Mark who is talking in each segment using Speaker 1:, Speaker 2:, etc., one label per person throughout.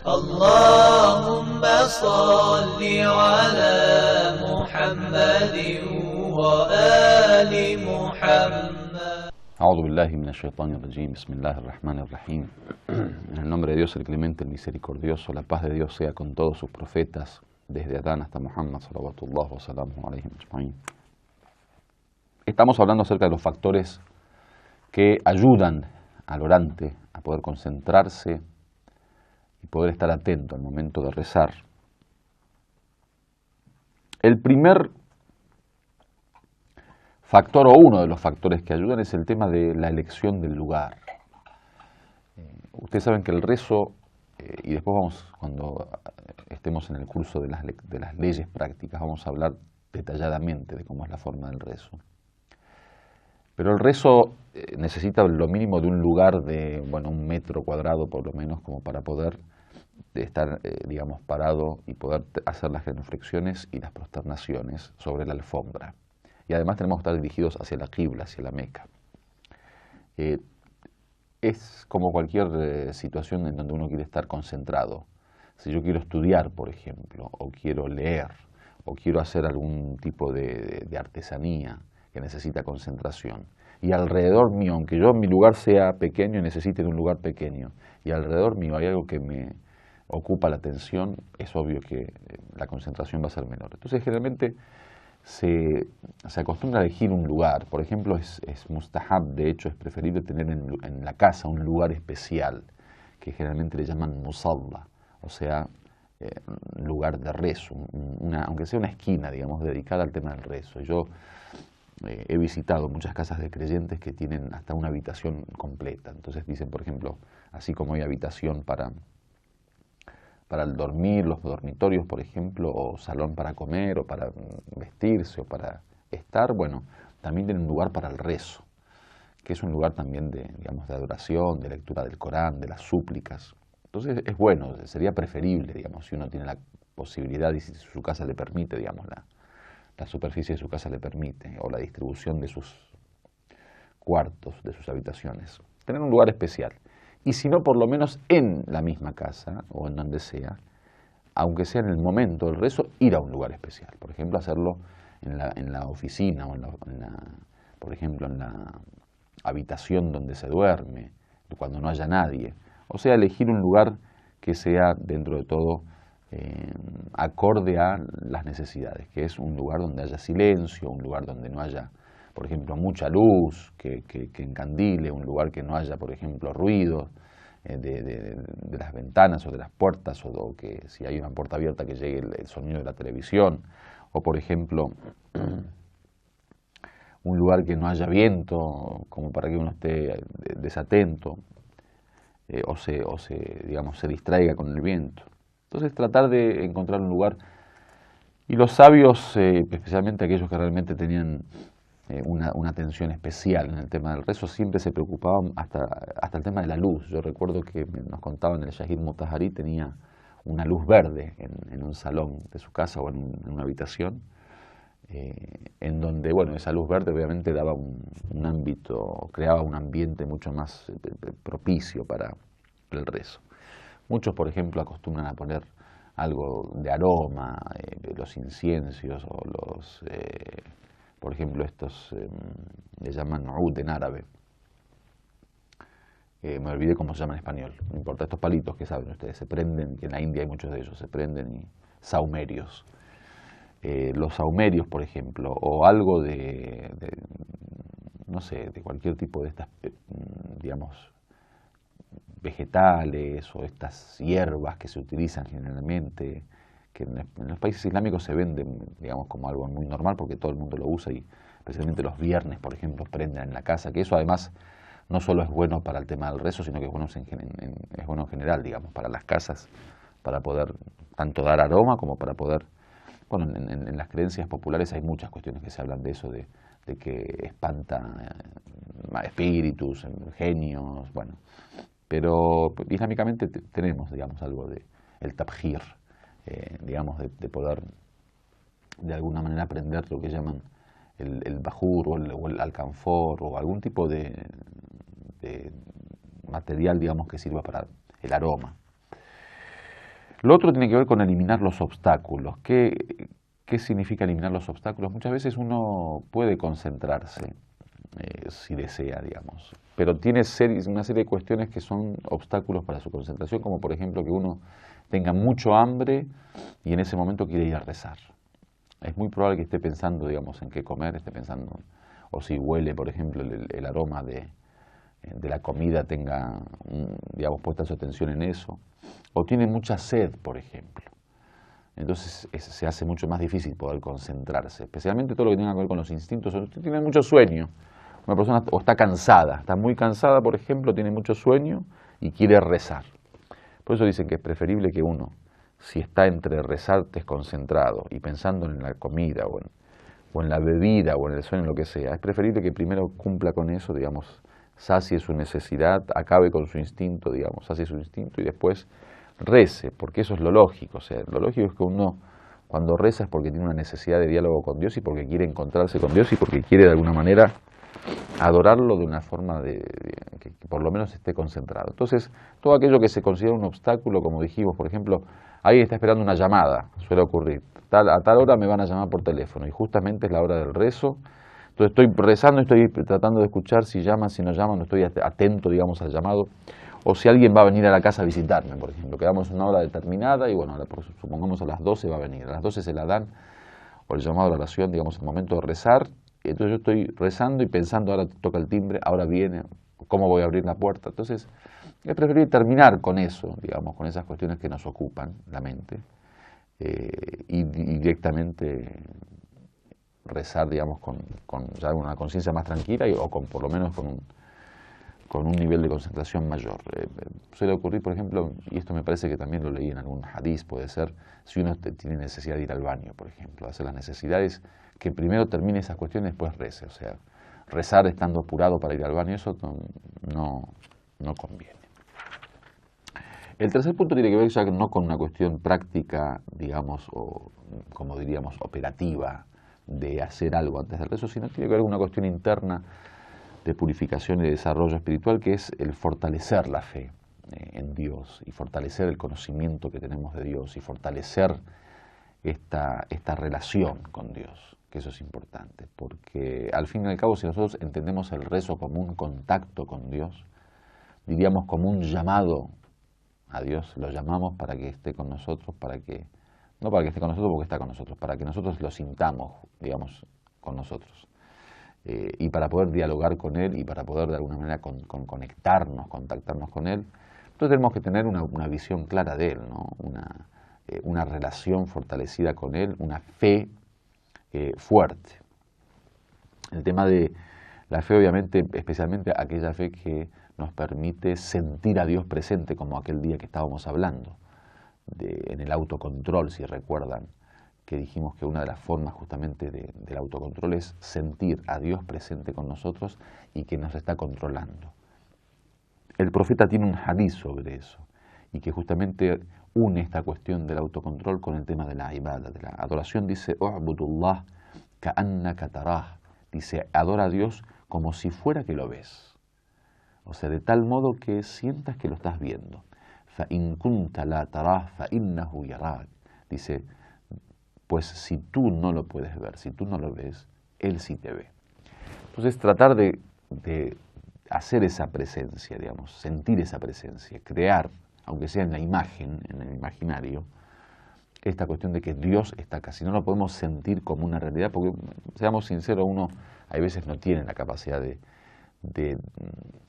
Speaker 1: اللهم صل على محمد وآل محمد.
Speaker 2: أعوذ بالله من الشيطان الرجيم. بسم الله الرحمن الرحيم. En el nombre de Dios, el clemente, el misericordioso, la paz de Dios sea con todos sus profetas, desde Adán hasta Muhammad, salawatullah wa salamuhu alayhim ajma'in. Estamos hablando acerca de los factores que ayudan al orante a poder concentrarse y poder estar atento al momento de rezar. El primer factor, o uno de los factores que ayudan, es el tema de la elección del lugar. Ustedes saben que el rezo, y después vamos, cuando estemos en el curso de las leyes prácticas, vamos a hablar detalladamente de cómo es la forma del rezo. Pero el rezo necesita lo mínimo de un lugar de, bueno, 1 metro cuadrado por lo menos, como para poder estar, digamos, parado y poder hacer las genuflexiones y las prosternaciones sobre la alfombra. Y además tenemos que estar dirigidos hacia la qibla, hacia la Meca. Es como cualquier situación en donde uno quiere estar concentrado. Si yo quiero estudiar, por ejemplo, o quiero leer, o quiero hacer algún tipo de artesanía que necesita concentración, y alrededor mío, aunque yo mi lugar sea pequeño, necesite un lugar pequeño, y alrededor mío hay algo que me ocupa la atención, es obvio que la concentración va a ser menor. Entonces, generalmente se acostumbra a elegir un lugar. Por ejemplo, es mustahab, de hecho es preferible tener en la casa un lugar especial, que generalmente le llaman musalla, o sea, lugar de rezo, aunque sea una esquina, digamos, dedicada al tema del rezo. Yo he visitado muchas casas de creyentes que tienen hasta una habitación completa. Entonces dicen, por ejemplo, así como hay habitación para el dormir, los dormitorios, por ejemplo, o salón para comer, o para vestirse, o para estar, bueno, también tienen un lugar para el rezo, que es un lugar también de, digamos, de adoración, de lectura del Corán, de las súplicas. Entonces es bueno, sería preferible, digamos, si uno tiene la posibilidad y si su casa le permite, digamos, la superficie de su casa le permite, o la distribución de sus cuartos, de sus habitaciones, tener un lugar especial. Y si no, por lo menos en la misma casa, o en donde sea, aunque sea en el momento del rezo, ir a un lugar especial. Por ejemplo, hacerlo en la oficina, o por ejemplo, en la habitación donde se duerme, cuando no haya nadie. O sea, elegir un lugar que sea, dentro de todo, acorde a las necesidades, que es un lugar donde haya silencio, un lugar donde no haya, por ejemplo, mucha luz que encandile, un lugar que no haya, por ejemplo, ruido de las ventanas o de las puertas, o que si hay una puerta abierta que llegue el sonido de la televisión, o por ejemplo, un lugar que no haya viento, como para que uno esté desatento, digamos, se distraiga con el viento. Entonces tratar de encontrar un lugar, y los sabios, especialmente aquellos que realmente tenían una atención especial en el tema del rezo, siempre se preocupaban hasta el tema de la luz. Yo recuerdo que nos contaban, el Shahid Mutahari tenía una luz verde en un salón de su casa o en una habitación, en donde, bueno, esa luz verde obviamente daba un ámbito, creaba un ambiente mucho más propicio para el rezo. Muchos, por ejemplo, acostumbran a poner algo de aroma, los inciensos, o por ejemplo, estos le llaman oud en árabe. Me olvidé cómo se llama en español, no importa, estos palitos que saben ustedes, se prenden, que en la India hay muchos de ellos, se prenden, y saumerios. Los saumerios, por ejemplo, o algo no sé, de cualquier tipo de estas, digamos, vegetales, o estas hierbas que se utilizan generalmente, que en los países islámicos se venden, digamos, como algo muy normal porque todo el mundo lo usa, y especialmente los viernes, por ejemplo, prenden en la casa, que eso además no solo es bueno para el tema del rezo, sino que es bueno en general, digamos, para las casas, para poder tanto dar aroma como para poder, bueno, en las creencias populares hay muchas cuestiones que se hablan de eso, de que espanta espíritus, genios, bueno. Pero islámicamente tenemos, digamos, algo de el tabjir, digamos, de poder de alguna manera aprender lo que llaman el bajur o el alcanfor, o algún tipo de material, digamos, que sirva para el aroma. Lo otro tiene que ver con eliminar los obstáculos. ¿Qué significa eliminar los obstáculos? Muchas veces uno puede concentrarse, si desea, digamos, pero tiene una serie de cuestiones que son obstáculos para su concentración, como por ejemplo que uno tenga mucho hambre y en ese momento quiere ir a rezar. Es muy probable que esté pensando, digamos, en qué comer, esté pensando, o si huele, por ejemplo, el aroma de la comida, tenga, digamos, puesta su atención en eso, o tiene mucha sed, por ejemplo. Entonces se hace mucho más difícil poder concentrarse, especialmente todo lo que tenga que ver con los instintos. Usted tiene mucho sueño, una persona o está cansada, está muy cansada, por ejemplo, tiene mucho sueño y quiere rezar. Por eso dicen que es preferible que uno, si está entre rezar desconcentrado y pensando en la comida o en la bebida o en el sueño, en lo que sea, es preferible que primero cumpla con eso, digamos, sacie su necesidad, acabe con su instinto, digamos, sacie su instinto y después rece, porque eso es lo lógico. O sea, lo lógico es que uno cuando reza es porque tiene una necesidad de diálogo con Dios y porque quiere encontrarse con Dios y porque quiere de alguna manera adorarlo de una forma que por lo menos esté concentrado. Entonces, todo aquello que se considera un obstáculo, como dijimos, por ejemplo, alguien está esperando una llamada, suele ocurrir, a tal hora me van a llamar por teléfono y justamente es la hora del rezo. Entonces estoy rezando, estoy tratando de escuchar si llaman, si no llaman, no estoy atento, digamos, al llamado. O si alguien va a venir a la casa a visitarme, por ejemplo, quedamos una hora determinada y bueno, supongamos a las 12 va a venir, a las 12 se la dan, o el llamado a la oración, digamos, el momento de rezar. Entonces yo estoy rezando y pensando, ahora toca el timbre, ahora viene, cómo voy a abrir la puerta. Entonces es preferible terminar con eso, digamos, con esas cuestiones que nos ocupan la mente y directamente rezar, digamos, con ya una conciencia más tranquila o por lo menos con un nivel de concentración mayor. Suele ocurrir, por ejemplo, y esto me parece que también lo leí en algún hadiz, puede ser, si uno tiene necesidad de ir al baño, por ejemplo, hacer las necesidades, que primero termine esas cuestiones y después rece. O sea, rezar estando apurado para ir al baño, eso no conviene. El tercer punto tiene que ver ya no con una cuestión práctica, digamos, o como diríamos, operativa, de hacer algo antes del rezo, sino tiene que ver con una cuestión interna de purificación y de desarrollo espiritual, que es el fortalecer la fe en Dios y fortalecer el conocimiento que tenemos de Dios y fortalecer esta relación con Dios, que eso es importante, porque al fin y al cabo si nosotros entendemos el rezo como un contacto con Dios, diríamos como un llamado a Dios, lo llamamos para que esté con nosotros, no para que esté con nosotros porque está con nosotros, para que nosotros lo sintamos, digamos, con nosotros. Y para poder dialogar con Él y para poder de alguna manera conectarnos, contactarnos con Él, entonces tenemos que tener una visión clara de Él, ¿no? Una relación fortalecida con Él, una fe fuerte. El tema de la fe, obviamente, especialmente aquella fe que nos permite sentir a Dios presente, como aquel día que estábamos hablando, en el autocontrol, si recuerdan, que dijimos que una de las formas justamente del autocontrol es sentir a Dios presente con nosotros y que nos está controlando. El profeta tiene un hadiz sobre eso y que justamente une esta cuestión del autocontrol con el tema de la ibada, de la adoración. Dice, "U'budullah ka'annaka tarah", dice, adora a Dios como si fuera que lo ves. O sea, de tal modo que sientas que lo estás viendo. فَإِن كُنْتَ لَا تَرَاهُ فَإِنَّهُ يَرَاكَ. Dice, pues si tú no lo puedes ver, si tú no lo ves, Él sí te ve. Entonces tratar de hacer esa presencia, digamos, sentir esa presencia, crear, aunque sea en la imagen, en el imaginario, esta cuestión de que Dios está acá. Si no lo podemos sentir como una realidad, porque, seamos sinceros, uno a veces no tiene la capacidad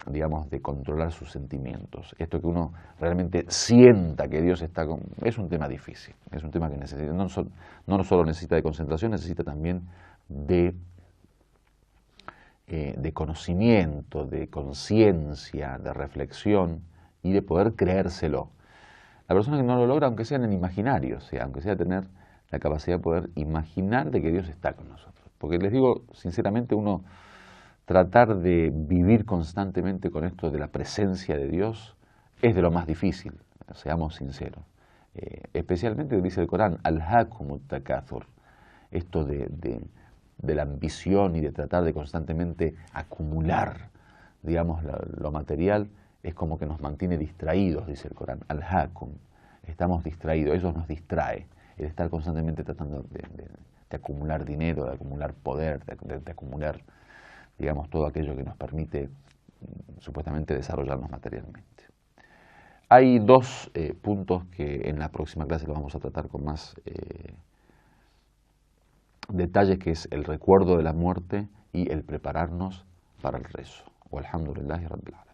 Speaker 2: digamos, de controlar sus sentimientos. Esto que uno realmente sienta que Dios está es un tema difícil, es un tema que necesita, no solo necesita de concentración, necesita también de conocimiento, de conciencia, de reflexión y de poder creérselo. La persona que no lo logra, aunque sea en el imaginario, o sea, aunque sea tener la capacidad de poder imaginar de que Dios está con nosotros. Porque les digo, sinceramente, uno tratar de vivir constantemente con esto de la presencia de Dios es de lo más difícil, seamos sinceros. Especialmente dice el Corán, al-hakumut takathur, esto de la ambición y de tratar de constantemente acumular, digamos, lo material, es como que nos mantiene distraídos, dice el Corán, al-hakum. estamos distraídos, eso nos distrae, el estar constantemente tratando de acumular dinero, de acumular poder, de acumular, digamos, todo aquello que nos permite supuestamente desarrollarnos materialmente. Hay dos puntos que en la próxima clase lo vamos a tratar con más detalle, que es el recuerdo de la muerte y el prepararnos para el rezo. Walhamdulillahi Rabbil Alamin.